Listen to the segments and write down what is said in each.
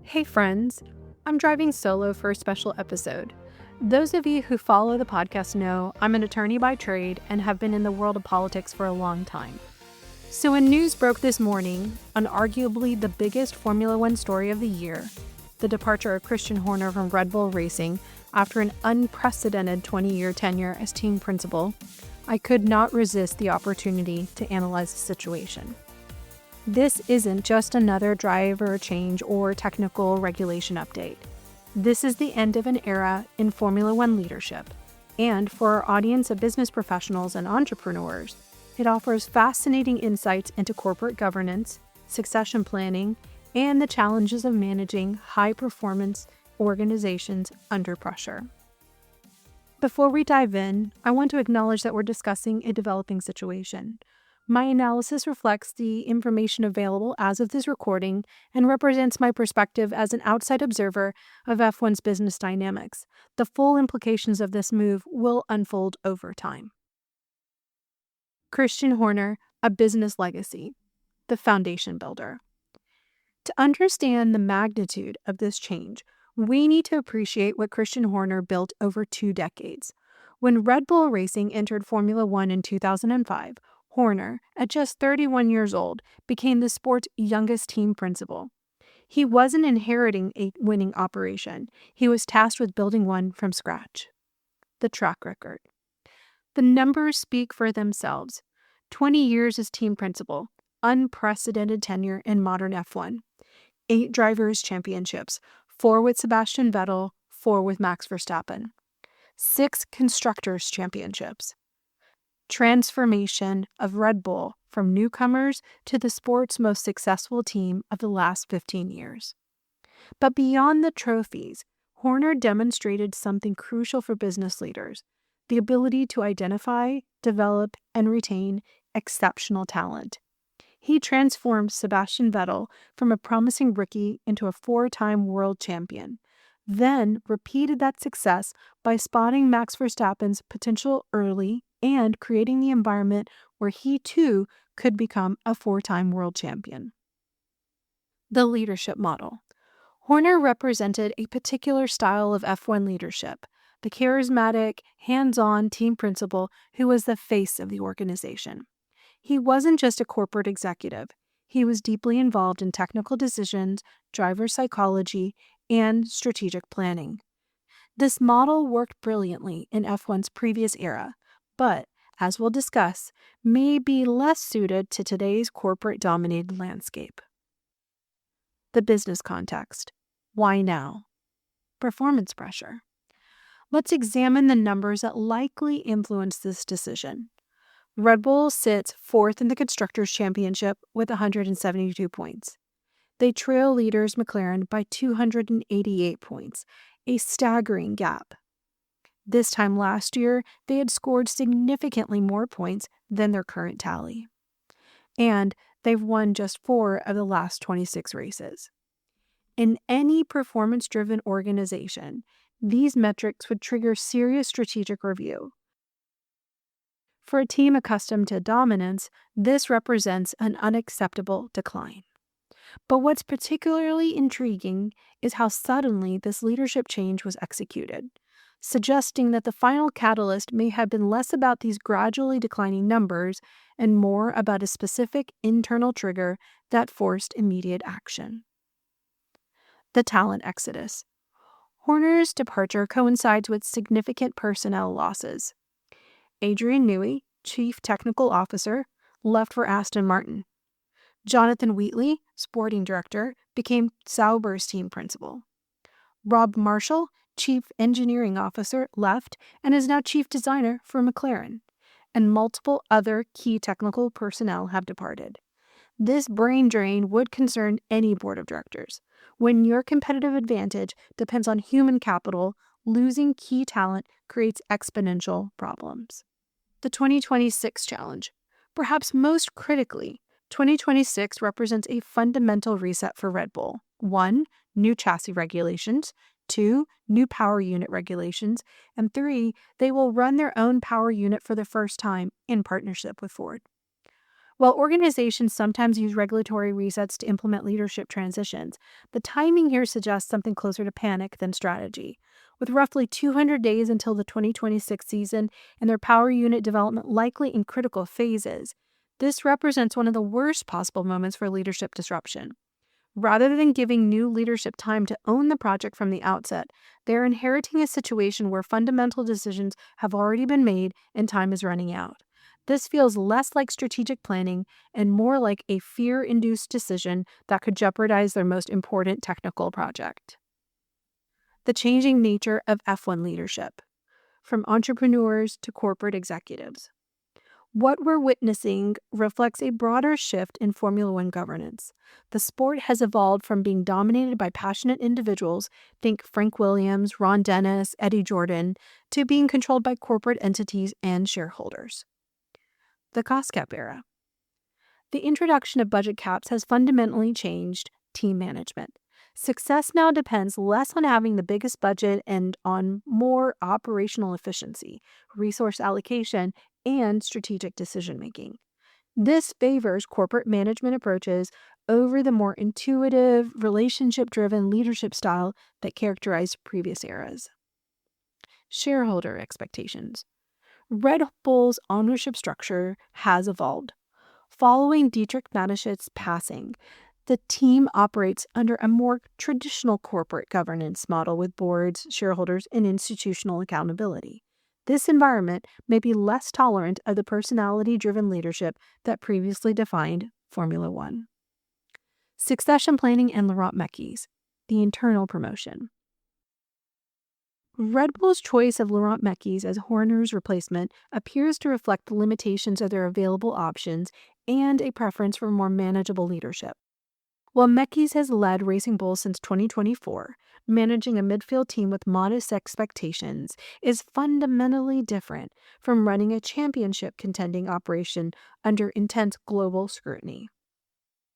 Hey friends, I'm driving solo for a special episode. Those of you who follow the podcast know I'm an attorney by trade and have been in the world of politics for a long time. So when news broke this morning on arguably the biggest Formula One story of the year, the departure of Christian Horner from Red Bull Racing after an unprecedented 20-year tenure as team principal, I could not resist the opportunity to analyze the situation. This isn't just another driver change or technical regulation update. This is the end of an era in Formula One leadership. And for our audience of business professionals and entrepreneurs, it offers fascinating insights into corporate governance, succession planning, and the challenges of managing high-performance organizations under pressure. Before we dive in, I want to acknowledge that we're discussing a developing situation. My analysis reflects the information available as of this recording and represents my perspective as an outside observer of F1's business dynamics. The full implications of this move will unfold over time. Christian Horner, a business legacy, the foundation builder. To understand the magnitude of this change, we need to appreciate what Christian Horner built over 2 decades. When Red Bull Racing entered Formula One in 2005, Horner, at just 31 years old, became the sport's youngest team principal. He wasn't inheriting a winning operation. He was tasked with building one from scratch. The track record. The numbers speak for themselves. 20 years as team principal, unprecedented tenure in modern F1. 8 drivers' championships, 4 with Sebastian Vettel, 4 with Max Verstappen. 6 constructors' championships. Transformation of Red Bull from newcomers to the sport's most successful team of the last 15 years. But beyond the trophies, Horner demonstrated something crucial for business leaders: the ability to identify, develop, and retain exceptional talent. He transformed Sebastian Vettel from a promising rookie into a 4-time world champion, then repeated that success by spotting Max Verstappen's potential early and creating the environment where he too could become a 4-time world champion. The leadership model. Horner represented a particular style of F1 leadership, the charismatic, hands-on team principal who was the face of the organization. He wasn't just a corporate executive. He was deeply involved in technical decisions, driver psychology, and strategic planning. This model worked brilliantly in F1's previous era, but, as we'll discuss, may be less suited to today's corporate-dominated landscape. The business context. Why now? Performance pressure. Let's examine the numbers that likely influence this decision. Red Bull sits 4th in the Constructors' Championship with 172 points. They trail leaders McLaren by 288 points, a staggering gap. This time last year, they had scored significantly more points than their current tally. And they've won just 4 of the last 26 races. In any performance-driven organization, these metrics would trigger serious strategic review. For a team accustomed to dominance, this represents an unacceptable decline. But what's particularly intriguing is how suddenly this leadership change was executed, suggesting that the final catalyst may have been less about these gradually declining numbers and more about a specific internal trigger that forced immediate action. The talent exodus. Horner's departure coincides with significant personnel losses. Adrian Newey, Chief Technical Officer, left for Aston Martin. Jonathan Wheatley, Sporting Director, became Sauber's team principal. Rob Marshall, Chief Engineering Officer, left and is now Chief Designer for McLaren. And multiple other key technical personnel have departed. This brain drain would concern any board of directors. When your competitive advantage depends on human capital, losing key talent creates exponential problems. The 2026 challenge. Perhaps most critically, 2026 represents a fundamental reset for Red Bull. 1. New chassis regulations. 2. New power unit regulations. And 3. They will run their own power unit for the first time in partnership with Ford. While organizations sometimes use regulatory resets to implement leadership transitions, the timing here suggests something closer to panic than strategy. With roughly 200 days until the 2026 season and their power unit development likely in critical phases, this represents one of the worst possible moments for leadership disruption. Rather than giving new leadership time to own the project from the outset, they're inheriting a situation where fundamental decisions have already been made and time is running out. This feels less like strategic planning and more like a fear-induced decision that could jeopardize their most important technical project. The changing nature of F1 leadership, from entrepreneurs to corporate executives. What we're witnessing reflects a broader shift in Formula One governance. The sport has evolved from being dominated by passionate individuals, think Frank Williams, Ron Dennis, Eddie Jordan, to being controlled by corporate entities and shareholders. The cost cap era. The introduction of budget caps has fundamentally changed team management. Success now depends less on having the biggest budget and on more operational efficiency, resource allocation, and strategic decision-making. This favors corporate management approaches over the more intuitive, relationship-driven leadership style that characterized previous eras. Shareholder expectations. Red Bull's ownership structure has evolved. Following Dietrich Mateschitz' passing, the team operates under a more traditional corporate governance model with boards, shareholders, and institutional accountability. This environment may be less tolerant of the personality-driven leadership that previously defined Formula One. Succession planning and Laurent Mekies, the internal promotion. Red Bull's choice of Laurent Mekies as Horner's replacement appears to reflect the limitations of their available options and a preference for more manageable leadership. While Mekies has led Racing Bull since 2024, managing a midfield team with modest expectations is fundamentally different from running a championship contending operation under intense global scrutiny.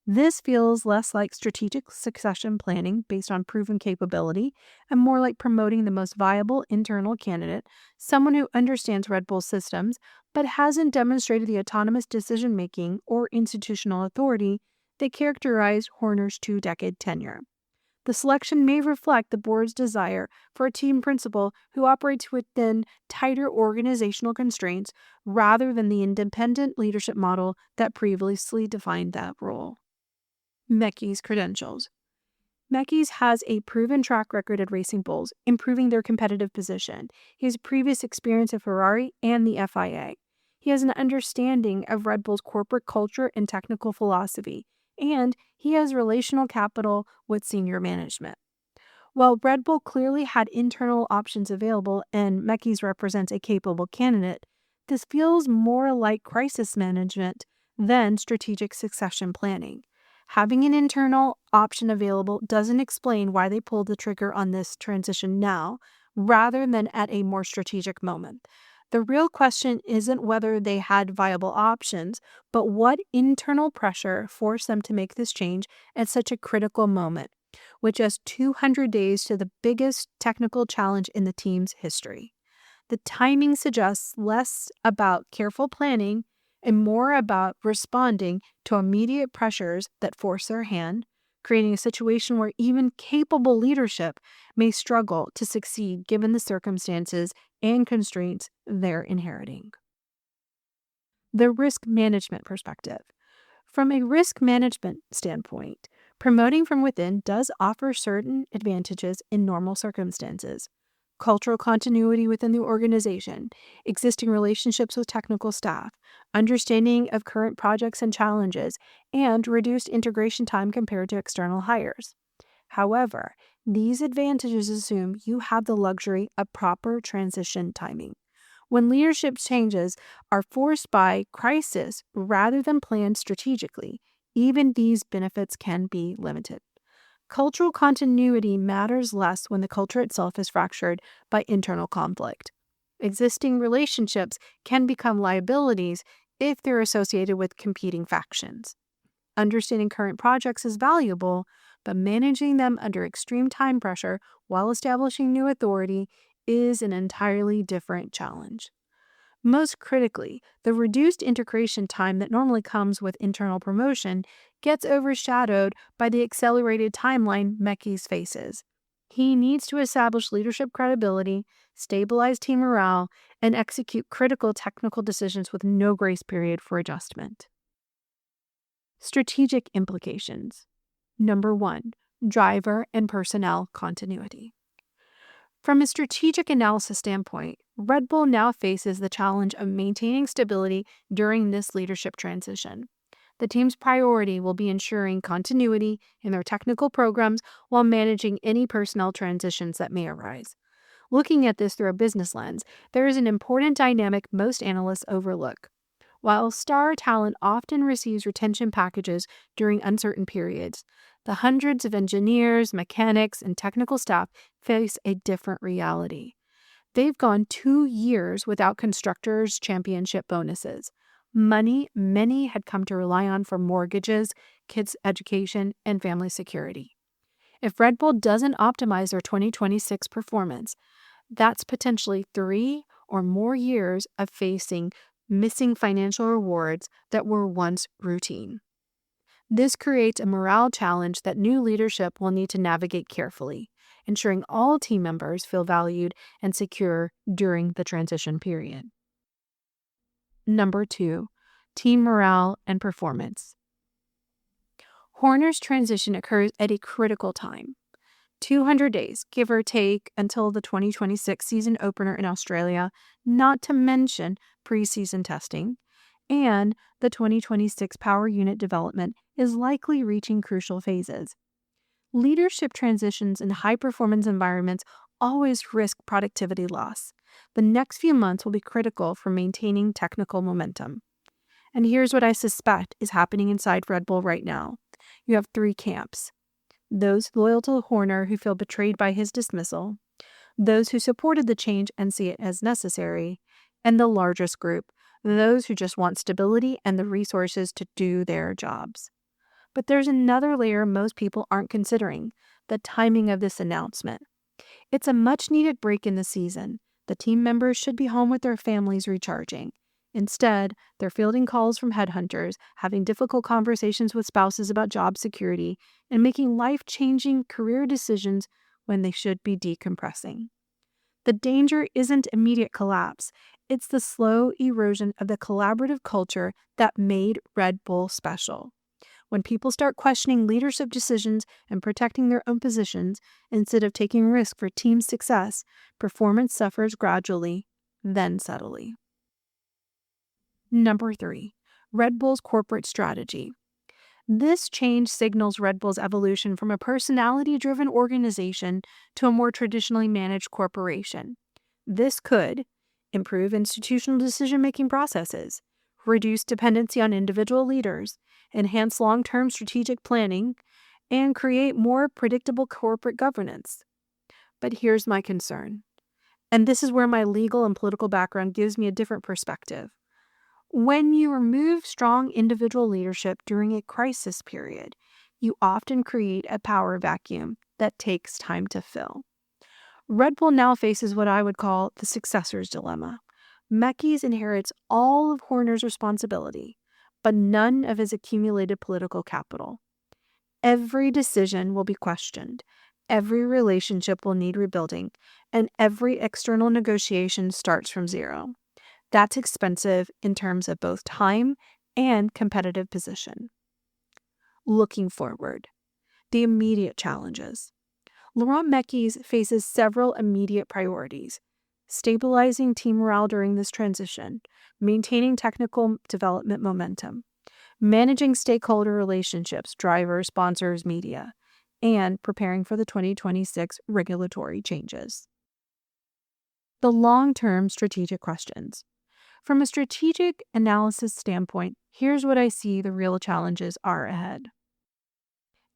This feels less like strategic succession planning based on proven capability and more like promoting the most viable internal candidate, someone who understands Red Bull systems but hasn't demonstrated the autonomous decision-making or institutional authority that characterized Horner's 2-decade tenure. The selection may reflect the board's desire for a team principal who operates within tighter organizational constraints rather than the independent leadership model that previously defined that role. Mekies' credentials. Mekies has a proven track record at Racing Bulls, improving their competitive position. He has previous experience at Ferrari and the FIA. He has an understanding of Red Bull's corporate culture and technical philosophy, and he has relational capital with senior management. While Red Bull clearly had internal options available and Mekies represents a capable candidate, this feels more like crisis management than strategic succession planning. Having an internal option available doesn't explain why they pulled the trigger on this transition now, rather than at a more strategic moment. The real question isn't whether they had viable options, but what internal pressure forced them to make this change at such a critical moment, with just 200 days to the biggest technical challenge in the team's history. The timing suggests less about careful planning and more about responding to immediate pressures that force their hand, creating a situation where even capable leadership may struggle to succeed given the circumstances and constraints they're inheriting. The risk management perspective. From a risk management standpoint, promoting from within does offer certain advantages in normal circumstances. Cultural continuity within the organization, existing relationships with technical staff, understanding of current projects and challenges, and reduced integration time compared to external hires. However, these advantages assume you have the luxury of proper transition timing. When leadership changes are forced by crisis rather than planned strategically, even these benefits can be limited. Cultural continuity matters less when the culture itself is fractured by internal conflict. Existing relationships can become liabilities if they're associated with competing factions. Understanding current projects is valuable, but managing them under extreme time pressure while establishing new authority is an entirely different challenge. Most critically, the reduced integration time that normally comes with internal promotion gets overshadowed by the accelerated timeline Mekis faces. He needs to establish leadership credibility, stabilize team morale, and execute critical technical decisions with no grace period for adjustment. Strategic implications. Number 1. Driver and personnel continuity. From a strategic analysis standpoint, Red Bull now faces the challenge of maintaining stability during this leadership transition. The team's priority will be ensuring continuity in their technical programs while managing any personnel transitions that may arise. Looking at this through a business lens, there is an important dynamic most analysts overlook. While star talent often receives retention packages during uncertain periods, the hundreds of engineers, mechanics, and technical staff face a different reality. They've gone 2 years without constructors' championship bonuses, money many had come to rely on for mortgages, kids' education, and family security. If Red Bull doesn't optimize their 2026 performance, that's potentially 3 or more years of facing missing financial rewards that were once routine. This creates a morale challenge that new leadership will need to navigate carefully, ensuring all team members feel valued and secure during the transition period. Number 2, team morale and performance. Horner's transition occurs at a critical time. 200 days, give or take, until the 2026 season opener in Australia, not to mention preseason testing, and the 2026 power unit development is likely reaching crucial phases. Leadership transitions in high-performance environments always risk productivity loss. The next few months will be critical for maintaining technical momentum. And here's what I suspect is happening inside Red Bull right now. You have 3 camps. Those loyal to Horner who feel betrayed by his dismissal, those who supported the change and see it as necessary, and the largest group, those who just want stability and the resources to do their jobs. But there's another layer most people aren't considering, the timing of this announcement. It's a much-needed break in the season. The team members should be home with their families recharging. Instead, they're fielding calls from headhunters, having difficult conversations with spouses about job security, and making life-changing career decisions when they should be decompressing. The danger isn't immediate collapse. It's the slow erosion of the collaborative culture that made Red Bull special. When people start questioning leadership decisions and protecting their own positions instead of taking risk for team success, performance suffers gradually, then subtly. Number 3, Red Bull's corporate strategy. This change signals Red Bull's evolution from a personality-driven organization to a more traditionally managed corporation. This could improve institutional decision-making processes, reduce dependency on individual leaders, enhance long-term strategic planning, and create more predictable corporate governance. But here's my concern, and this is where my legal and political background gives me a different perspective. When you remove strong individual leadership during a crisis period, you often create a power vacuum that takes time to fill. Red Bull now faces what I would call the successor's dilemma. Mekis inherits all of Horner's responsibility, but none of his accumulated political capital. Every decision will be questioned, every relationship will need rebuilding, and every external negotiation starts from zero. That's expensive in terms of both time and competitive position. Looking forward, the immediate challenges. Laurent Mekis faces several immediate priorities: stabilizing team morale during this transition, maintaining technical development momentum, managing stakeholder relationships, drivers, sponsors, media, and preparing for the 2026 regulatory changes. The long-term strategic questions. From a strategic analysis standpoint, here's what I see the real challenges are ahead.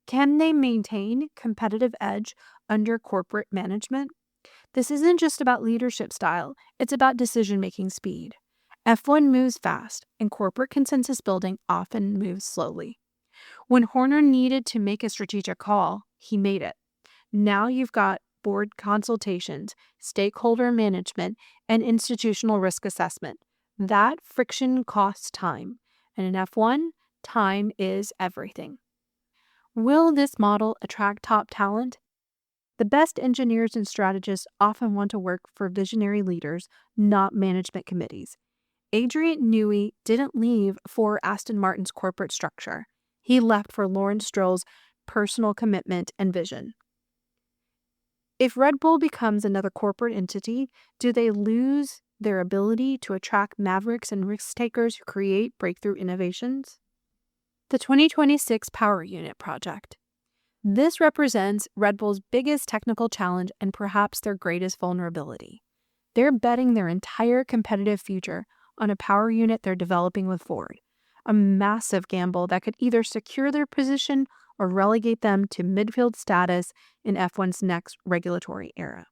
Can they maintain competitive edge under corporate management? This isn't just about leadership style, it's about decision-making speed. F1 moves fast, and corporate consensus building often moves slowly. When Horner needed to make a strategic call, he made it. Now you've got board consultations, stakeholder management, and institutional risk assessment. That friction costs time, and in F1, time is everything. Will this model attract top talent? The best engineers and strategists often want to work for visionary leaders, not management committees. Adrian Newey didn't leave for Aston Martin's corporate structure. He left for Lawrence Stroll's personal commitment and vision. If Red Bull becomes another corporate entity, do they lose their ability to attract mavericks and risk takers who create breakthrough innovations? The 2026 Power Unit Project. This represents Red Bull's biggest technical challenge and perhaps their greatest vulnerability. They're betting their entire competitive future on a power unit they're developing with Ford, a massive gamble that could either secure their position or relegate them to midfield status in F1's next regulatory era.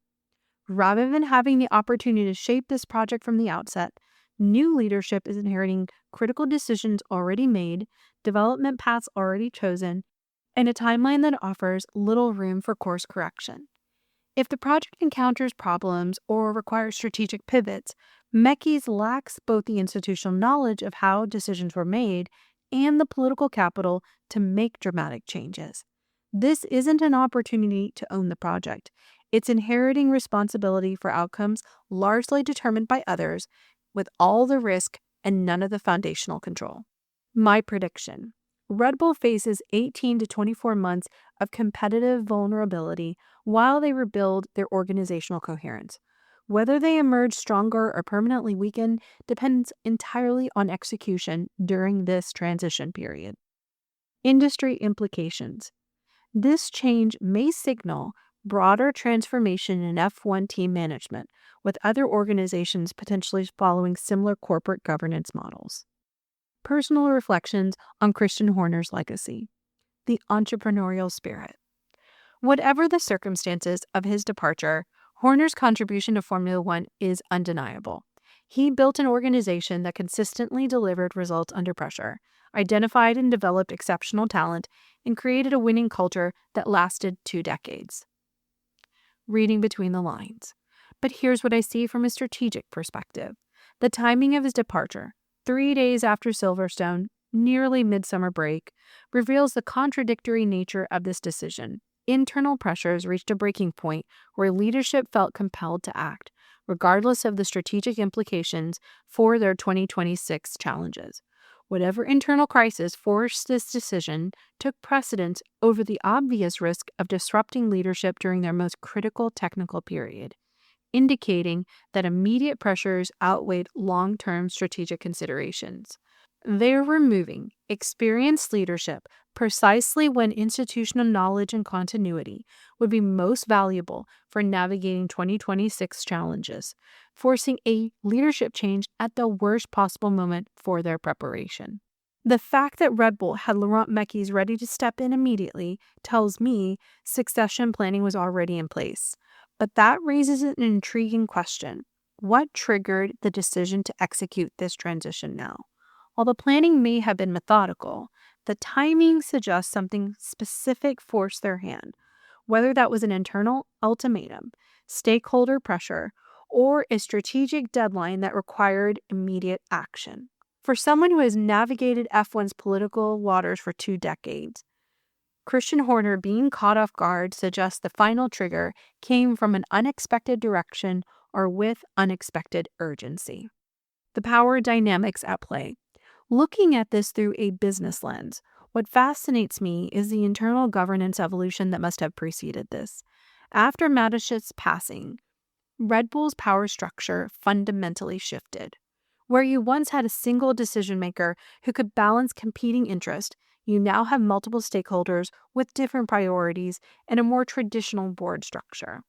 Rather than having the opportunity to shape this project from the outset, new leadership is inheriting critical decisions already made, development paths already chosen, and a timeline that offers little room for course correction. If the project encounters problems or requires strategic pivots, Mekies lacks both the institutional knowledge of how decisions were made and the political capital to make dramatic changes. This isn't an opportunity to own the project. It's inheriting responsibility for outcomes largely determined by others, with all the risk and none of the foundational control. My prediction: Red Bull faces 18 to 24 months of competitive vulnerability while they rebuild their organizational coherence. Whether they emerge stronger or permanently weakened depends entirely on execution during this transition period. Industry implications. This change may signal broader transformation in F1 team management, with other organizations potentially following similar corporate governance models. Personal reflections on Christian Horner's legacy. The entrepreneurial spirit. Whatever the circumstances of his departure, Horner's contribution to Formula One is undeniable. He built an organization that consistently delivered results under pressure, identified and developed exceptional talent, and created a winning culture that lasted 2 decades. Reading between the lines. But here's what I see from a strategic perspective. The timing of his departure, 3 days after Silverstone, nearly midsummer break, reveals the contradictory nature of this decision. Internal pressures reached a breaking point where leadership felt compelled to act, regardless of the strategic implications for their 2026 challenges. Whatever internal crisis forced this decision took precedence over the obvious risk of disrupting leadership during their most critical technical period, indicating that immediate pressures outweighed long-term strategic considerations. They're removing experienced leadership precisely when institutional knowledge and continuity would be most valuable for navigating 2026 challenges, forcing a leadership change at the worst possible moment for their preparation. The fact that Red Bull had Laurent Mekies ready to step in immediately tells me succession planning was already in place. But that raises an intriguing question. What triggered the decision to execute this transition now? While the planning may have been methodical, the timing suggests something specific forced their hand, whether that was an internal ultimatum, stakeholder pressure, or a strategic deadline that required immediate action. For someone who has navigated F1's political waters for 2 decades, Christian Horner being caught off guard suggests the final trigger came from an unexpected direction or with unexpected urgency. The power dynamics at play. Looking at this through a business lens, what fascinates me is the internal governance evolution that must have preceded this. After Matish's passing, Red Bull's power structure fundamentally shifted. Where you once had a single decision maker who could balance competing interests, you now have multiple stakeholders with different priorities and a more traditional board structure.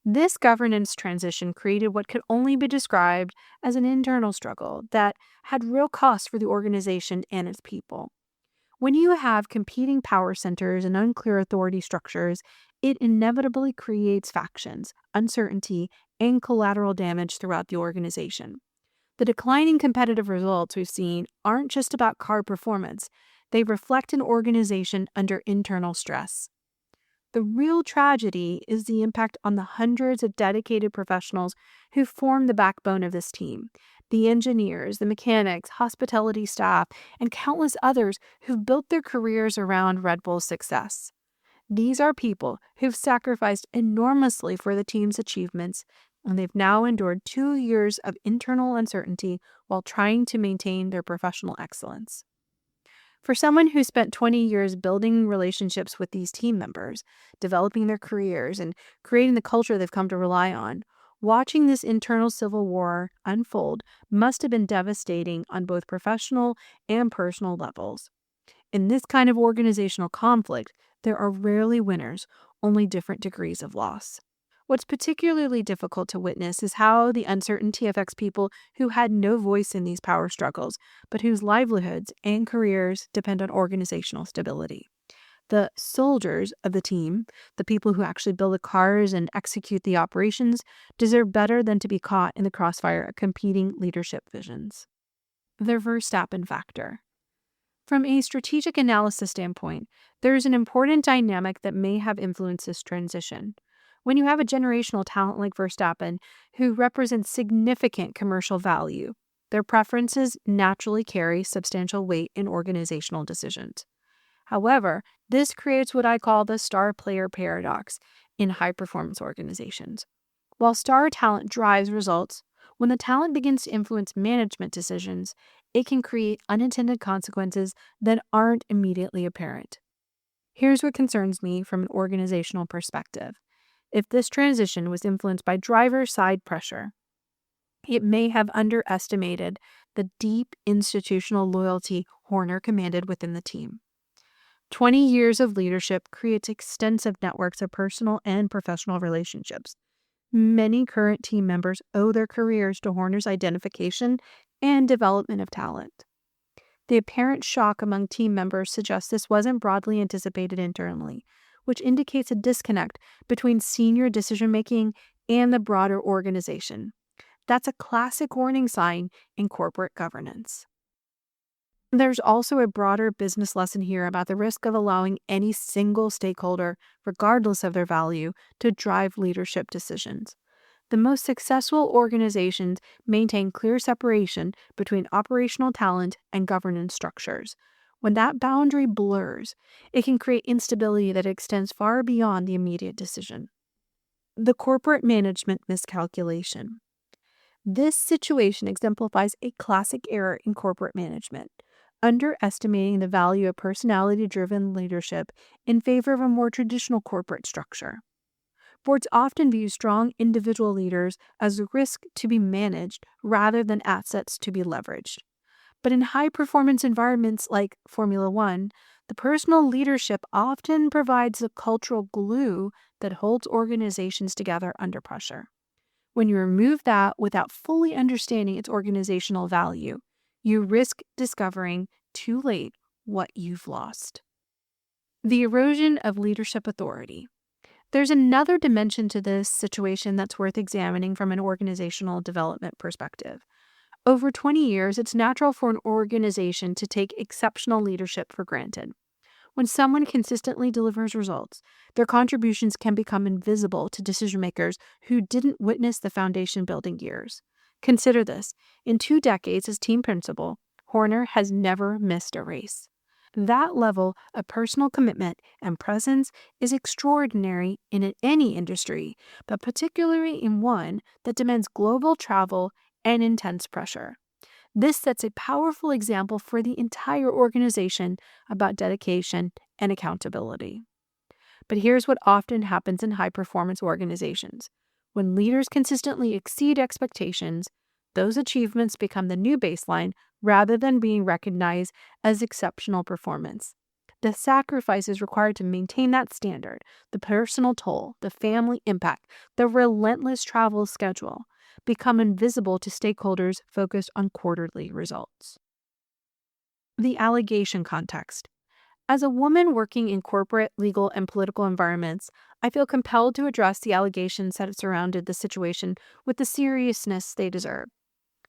This governance transition created what could only be described as an internal struggle that had real costs for the organization and its people. When you have competing power centers and unclear authority structures, it inevitably creates factions, uncertainty, and collateral damage throughout the organization. The declining competitive results we've seen aren't just about car performance, they reflect an organization under internal stress. The real tragedy is the impact on the hundreds of dedicated professionals who form the backbone of this team. The engineers, the mechanics, hospitality staff, and countless others who've built their careers around Red Bull's success. These are people who've sacrificed enormously for the team's achievements, and they've now endured 2 years of internal uncertainty while trying to maintain their professional excellence. For someone who spent 20 years building relationships with these team members, developing their careers, and creating the culture they've come to rely on, watching this internal civil war unfold must have been devastating on both professional and personal levels. In this kind of organizational conflict, there are rarely winners, only different degrees of loss. What's particularly difficult to witness is how the uncertainty affects people who had no voice in these power struggles, but whose livelihoods and careers depend on organizational stability. The soldiers of the team, the people who actually build the cars and execute the operations, deserve better than to be caught in the crossfire of competing leadership visions. The Verstappen factor. From a strategic analysis standpoint, there is an important dynamic that may have influenced this transition. When you have a generational talent like Verstappen, who represents significant commercial value, their preferences naturally carry substantial weight in organizational decisions. However, this creates what I call the star player paradox in high-performance organizations. While star talent drives results, when the talent begins to influence management decisions, it can create unintended consequences that aren't immediately apparent. Here's what concerns me from an organizational perspective. If this transition was influenced by driver-side pressure, it may have underestimated the deep institutional loyalty Horner commanded within the team. 20 years of leadership creates extensive networks of personal and professional relationships. Many current team members owe their careers to Horner's identification and development of talent. The apparent shock among team members suggests this wasn't broadly anticipated internally, which indicates a disconnect between senior decision-making and the broader organization. That's a classic warning sign in corporate governance. There's also a broader business lesson here about the risk of allowing any single stakeholder, regardless of their value, to drive leadership decisions. The most successful organizations maintain clear separation between operational talent and governance structures. When that boundary blurs, it can create instability that extends far beyond the immediate decision. The corporate management miscalculation. This situation exemplifies a classic error in corporate management, underestimating the value of personality-driven leadership in favor of a more traditional corporate structure. Boards often view strong individual leaders as a risk to be managed rather than assets to be leveraged. But in high-performance environments like Formula One, the personal leadership often provides the cultural glue that holds organizations together under pressure. When you remove that without fully understanding its organizational value, you risk discovering too late what you've lost. The erosion of leadership authority. There's another dimension to this situation that's worth examining from an organizational development perspective. Over 20 years, it's natural for an organization to take exceptional leadership for granted. When someone consistently delivers results, their contributions can become invisible to decision makers who didn't witness the foundation building years. Consider this. In 2 decades as team principal, Horner has never missed a race. That level of personal commitment and presence is extraordinary in any industry, but particularly in one that demands global travel and intense pressure. This sets a powerful example for the entire organization about dedication and accountability. But here's what often happens in high-performance organizations. When leaders consistently exceed expectations, those achievements become the new baseline rather than being recognized as exceptional performance. The sacrifices required to maintain that standard, the personal toll, the family impact, the relentless travel schedule, become invisible to stakeholders focused on quarterly results. The allegation context. As a woman working in corporate, legal, and political environments, I feel compelled to address the allegations that have surrounded the situation with the seriousness they deserve.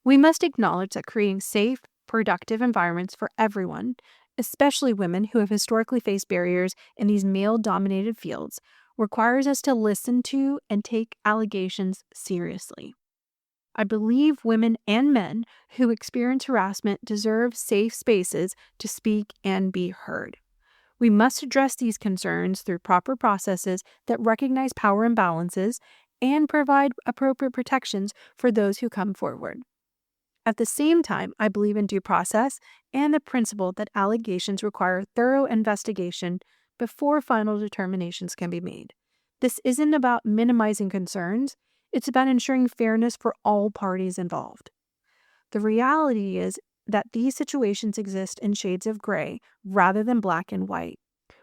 We must acknowledge that creating safe, productive environments for everyone, especially women who have historically faced barriers in these male-dominated fields, requires us to listen to and take allegations seriously. I believe women and men who experience harassment deserve safe spaces to speak and be heard. We must address these concerns through proper processes that recognize power imbalances and provide appropriate protections for those who come forward. At the same time, I believe in due process and the principle that allegations require thorough investigation before final determinations can be made. This isn't about minimizing concerns, it's about ensuring fairness for all parties involved. The reality is that these situations exist in shades of gray rather than black and white.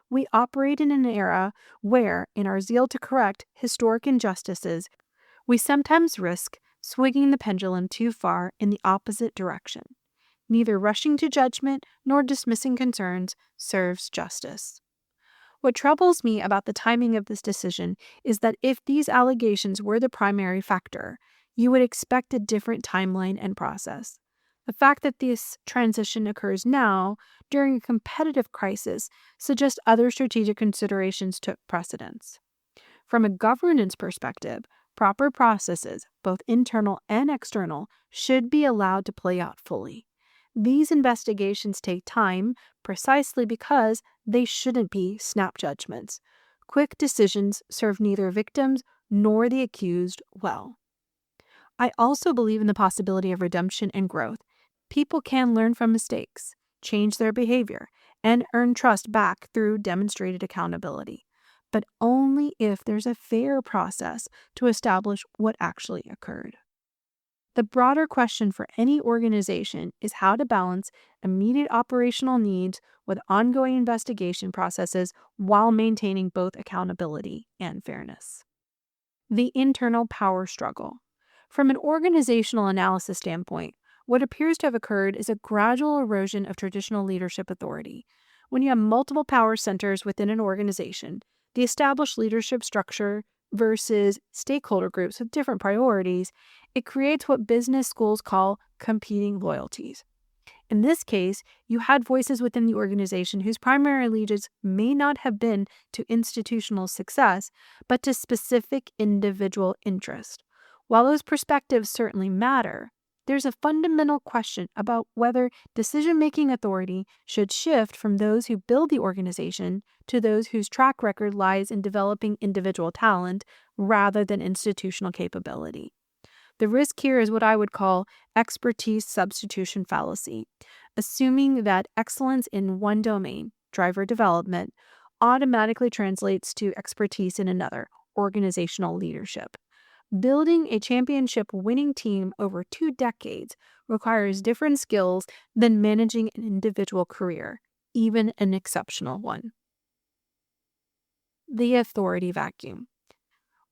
We operate in an era where, in our zeal to correct historic injustices, we sometimes risk swinging the pendulum too far in the opposite direction. Neither rushing to judgment nor dismissing concerns serves justice. What troubles me about the timing of this decision is that if these allegations were the primary factor, you would expect a different timeline and process. The fact that this transition occurs now, during a competitive crisis, suggests other strategic considerations took precedence. From a governance perspective, proper processes, both internal and external, should be allowed to play out fully. These investigations take time precisely because they shouldn't be snap judgments. Quick decisions serve neither victims nor the accused well. I also believe in the possibility of redemption and growth. People can learn from mistakes, change their behavior, and earn trust back through demonstrated accountability, but only if there's a fair process to establish what actually occurred. The broader question for any organization is how to balance immediate operational needs with ongoing investigation processes while maintaining both accountability and fairness. The internal power struggle. From an organizational analysis standpoint, what appears to have occurred is a gradual erosion of traditional leadership authority. When you have multiple power centers within an organization, the established leadership structure versus stakeholder groups with different priorities, it creates what business schools call competing loyalties. In this case, you had voices within the organization whose primary allegiance may not have been to institutional success, but to specific individual interest. While those perspectives certainly matter, there's a fundamental question about whether decision-making authority should shift from those who build the organization to those whose track record lies in developing individual talent rather than institutional capability. The risk here is what I would call expertise substitution fallacy, assuming that excellence in one domain, driver development, automatically translates to expertise in another, organizational leadership. Building a championship winning team over 2 decades requires different skills than managing an individual career, even an exceptional one. The authority vacuum.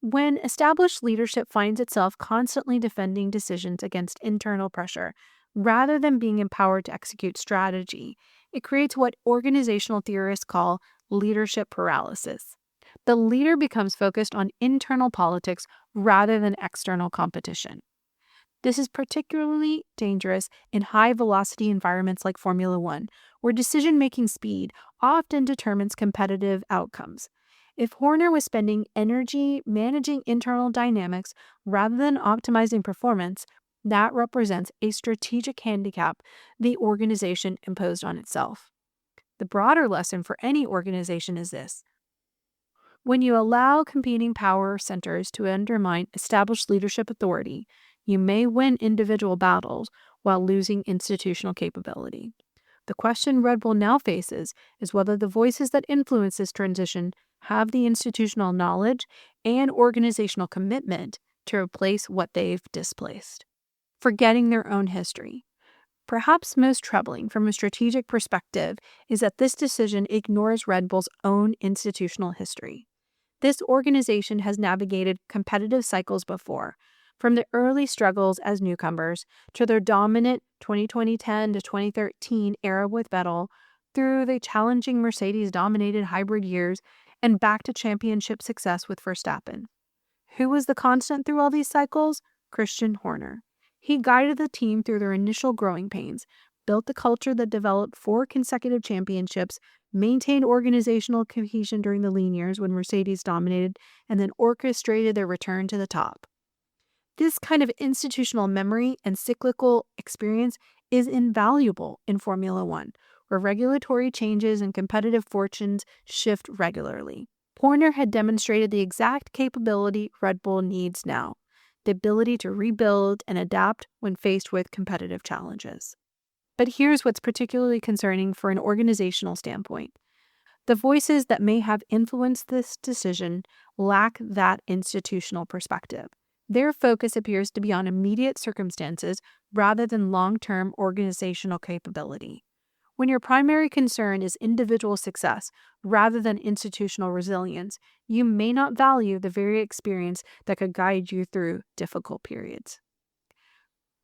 When established leadership finds itself constantly defending decisions against internal pressure, rather than being empowered to execute strategy, it creates what organizational theorists call leadership paralysis. The leader becomes focused on internal politics rather than external competition. This is particularly dangerous in high-velocity environments like Formula One, where decision-making speed often determines competitive outcomes. If Horner was spending energy managing internal dynamics rather than optimizing performance, that represents a strategic handicap the organization imposed on itself. The broader lesson for any organization is this: when you allow competing power centers to undermine established leadership authority, you may win individual battles while losing institutional capability. The question Red Bull now faces is whether the voices that influence this transition have the institutional knowledge and organizational commitment to replace what they've displaced. Forgetting their own history. Perhaps most troubling from a strategic perspective is that this decision ignores Red Bull's own institutional history. This organization has navigated competitive cycles before, from the early struggles as newcomers to their dominant 2010 to 2013 era with Vettel, through the challenging Mercedes-dominated hybrid years, and back to championship success with Verstappen. Who was the constant through all these cycles? Christian Horner. He guided the team through their initial growing pains, built the culture that developed 4 consecutive championships, maintained organizational cohesion during the lean years when Mercedes dominated, and then orchestrated their return to the top. This kind of institutional memory and cyclical experience is invaluable in Formula One, where regulatory changes and competitive fortunes shift regularly. Horner had demonstrated the exact capability Red Bull needs now, the ability to rebuild and adapt when faced with competitive challenges. But here's what's particularly concerning for an organizational standpoint. The voices that may have influenced this decision lack that institutional perspective. Their focus appears to be on immediate circumstances rather than long-term organizational capability. When your primary concern is individual success rather than institutional resilience, you may not value the very experience that could guide you through difficult periods.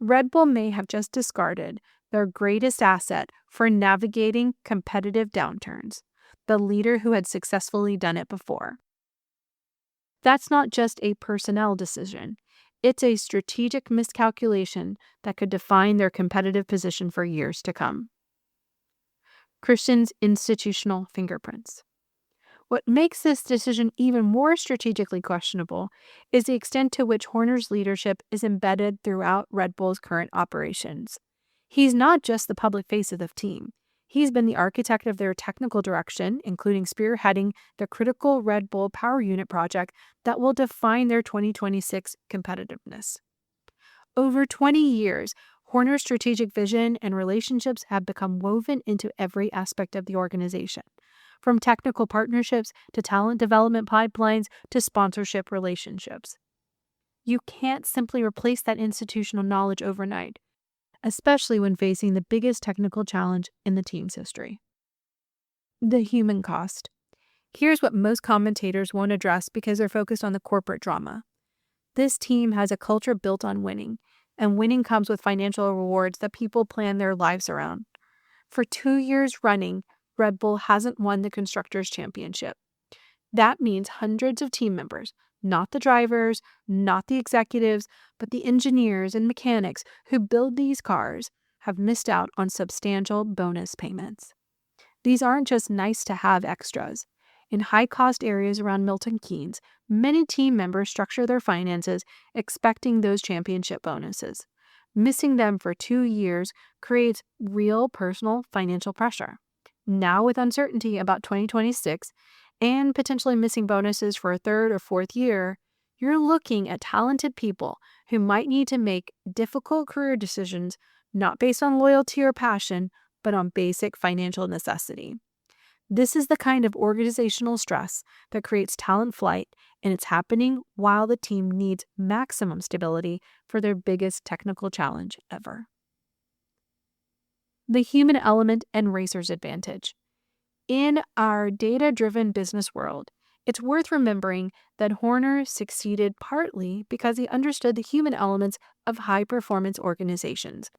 Red Bull may have just discarded their greatest asset for navigating competitive downturns, the leader who had successfully done it before. That's not just a personnel decision. It's a strategic miscalculation that could define their competitive position for years to come. Christian's institutional fingerprints. What makes this decision even more strategically questionable is the extent to which Horner's leadership is embedded throughout Red Bull's current operations. He's not just the public face of the team. He's been the architect of their technical direction, including spearheading the critical Red Bull power unit project that will define their 2026 competitiveness. Over 20 years, Horner's strategic vision and relationships have become woven into every aspect of the organization, from technical partnerships to talent development pipelines to sponsorship relationships. You can't simply replace that institutional knowledge overnight, especially when facing the biggest technical challenge in the team's history. The human cost. Here's what most commentators won't address because they're focused on the corporate drama. This team has a culture built on winning, and winning comes with financial rewards that people plan their lives around. For 2 years running, Red Bull hasn't won the Constructors' Championship. That means hundreds of team members, not the drivers, not the executives, but the engineers and mechanics who build these cars, have missed out on substantial bonus payments. These aren't just nice-to-have extras. In high-cost areas around Milton Keynes, many team members structure their finances expecting those championship bonuses. Missing them for 2 years creates real personal financial pressure. Now, with uncertainty about 2026 and potentially missing bonuses for a third or fourth year, you're looking at talented people who might need to make difficult career decisions not based on loyalty or passion, but on basic financial necessity. This is the kind of organizational stress that creates talent flight, and it's happening while the team needs maximum stability for their biggest technical challenge ever. The human element and racer's advantage. In our data-driven business world, it's worth remembering that Horner succeeded partly because he understood the human elements of high-performance organizations.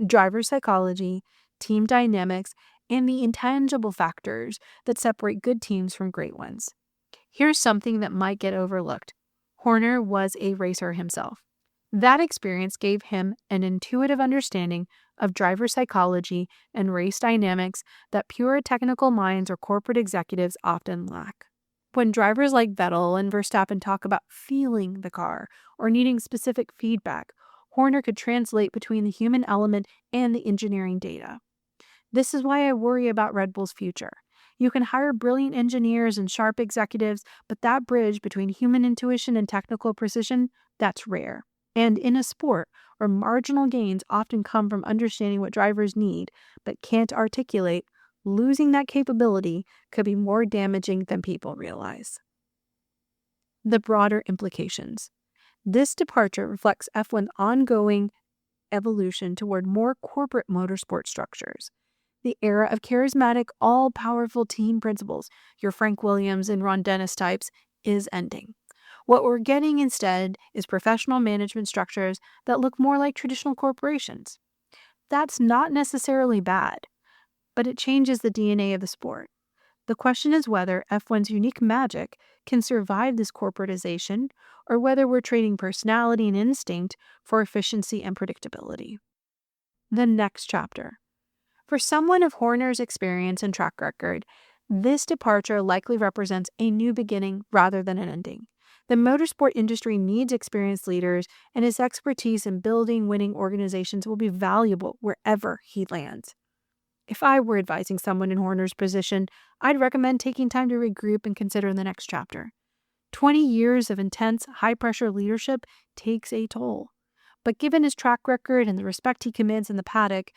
Driver psychology, team dynamics, and the intangible factors that separate good teams from great ones. Here's something that might get overlooked. Horner was a racer himself. That experience gave him an intuitive understanding of driver psychology and race dynamics that pure technical minds or corporate executives often lack. When drivers like Vettel and Verstappen talk about feeling the car or needing specific feedback, Horner could translate between the human element and the engineering data. This is why I worry about Red Bull's future. You can hire brilliant engineers and sharp executives, but that bridge between human intuition and technical precision, that's rare. And in a sport where marginal gains often come from understanding what drivers need but can't articulate, losing that capability could be more damaging than people realize. The broader implications. This departure reflects F1's ongoing evolution toward more corporate motorsport structures. The era of charismatic, all-powerful team principals, your Frank Williams and Ron Dennis types, is ending. What we're getting instead is professional management structures that look more like traditional corporations. That's not necessarily bad, but it changes the DNA of the sport. The question is whether F1's unique magic can survive this corporatization, or whether we're trading personality and instinct for efficiency and predictability. The next chapter. For someone of Horner's experience and track record, this departure likely represents a new beginning rather than an ending. The motorsport industry needs experienced leaders, and his expertise in building winning organizations will be valuable wherever he lands. If I were advising someone in Horner's position, I'd recommend taking time to regroup and consider the next chapter. 20 years of intense, high-pressure leadership takes a toll. But given his track record and the respect he commands in the paddock,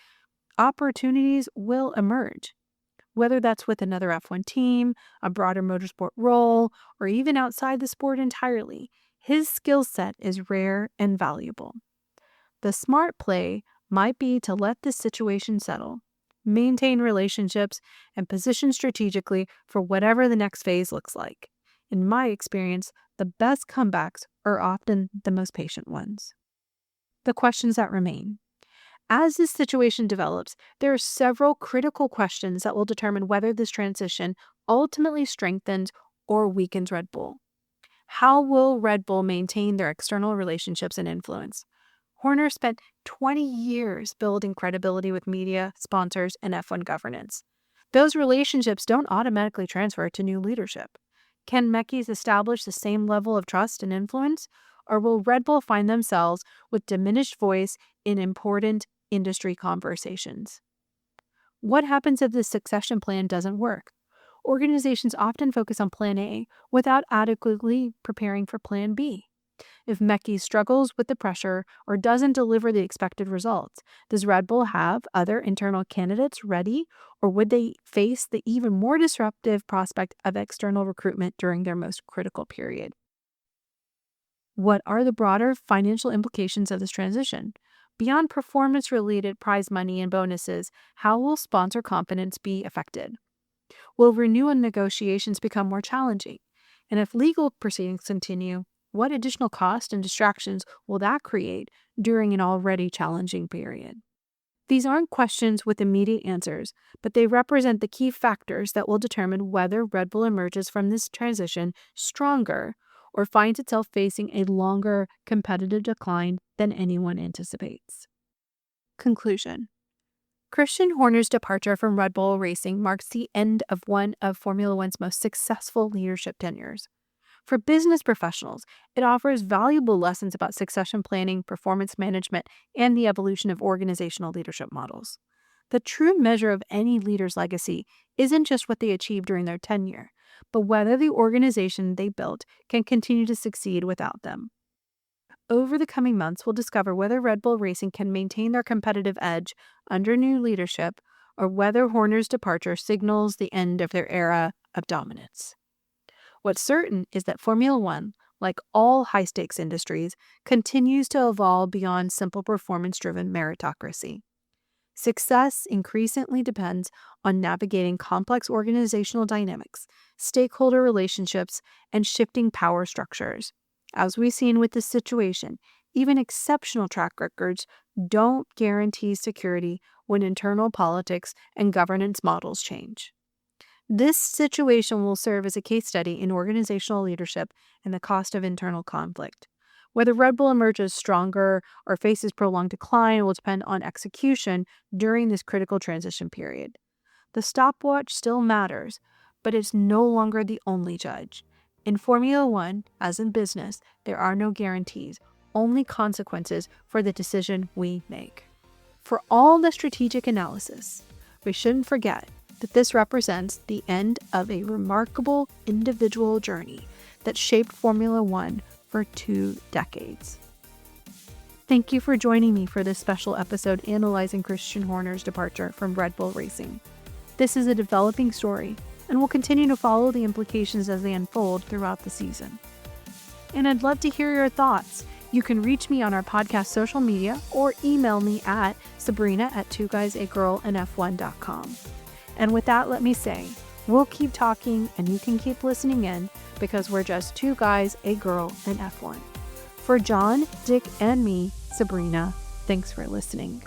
opportunities will emerge. Whether that's with another F1 team, a broader motorsport role, or even outside the sport entirely, his skill set is rare and valuable. The smart play might be to let this situation settle, maintain relationships, and position strategically for whatever the next phase looks like. In my experience, the best comebacks are often the most patient ones. The questions that remain. As this situation develops, there are several critical questions that will determine whether this transition ultimately strengthens or weakens Red Bull. How will Red Bull maintain their external relationships and influence? Horner spent 20 years building credibility with media, sponsors, and F1 governance. Those relationships don't automatically transfer to new leadership. Can Mekis establish the same level of trust and influence, or will Red Bull find themselves with diminished voice in important industry conversations? What happens if the succession plan doesn't work? Organizations often focus on Plan A without adequately preparing for Plan B. If Mekis struggles with the pressure or doesn't deliver the expected results, does Red Bull have other internal candidates ready, or would they face the even more disruptive prospect of external recruitment during their most critical period? What are the broader financial implications of this transition? Beyond performance-related prize money and bonuses, how will sponsor confidence be affected? Will renewal negotiations become more challenging? And if legal proceedings continue, what additional cost and distractions will that create during an already challenging period? These aren't questions with immediate answers, but they represent the key factors that will determine whether Red Bull emerges from this transition stronger or finds itself facing a longer competitive decline than anyone anticipates. Conclusion. Christian Horner's departure from Red Bull Racing marks the end of one of Formula One's most successful leadership tenures. For business professionals, it offers valuable lessons about succession planning, performance management, and the evolution of organizational leadership models. The true measure of any leader's legacy isn't just what they achieved during their tenure, but whether the organization they built can continue to succeed without them. Over the coming months, we'll discover whether Red Bull Racing can maintain their competitive edge under new leadership, or whether Horner's departure signals the end of their era of dominance. What's certain is that Formula One, like all high-stakes industries, continues to evolve beyond simple performance-driven meritocracy. Success increasingly depends on navigating complex organizational dynamics, stakeholder relationships, and shifting power structures. As we've seen with this situation, even exceptional track records don't guarantee security when internal politics and governance models change. This situation will serve as a case study in organizational leadership and the cost of internal conflict. Whether Red Bull emerges stronger or faces prolonged decline will depend on execution during this critical transition period. The stopwatch still matters, but it's no longer the only judge. In Formula One, as in business, there are no guarantees, only consequences for the decision we make. For all the strategic analysis, we shouldn't forget that this represents the end of a remarkable individual journey that shaped Formula One for 2 decades. Thank you for joining me for this special episode analyzing Christian Horner's departure from Red Bull Racing. This is a developing story, and we'll continue to follow the implications as they unfold throughout the season. And I'd love to hear your thoughts. You can reach me on our podcast social media or email me at sabrina@2guysaGirlandF1.com. And with that, let me say, we'll keep talking and you can keep listening in because we're just 2 guys, a girl, and F1. For John, Dick, and me, Sabrina, thanks for listening.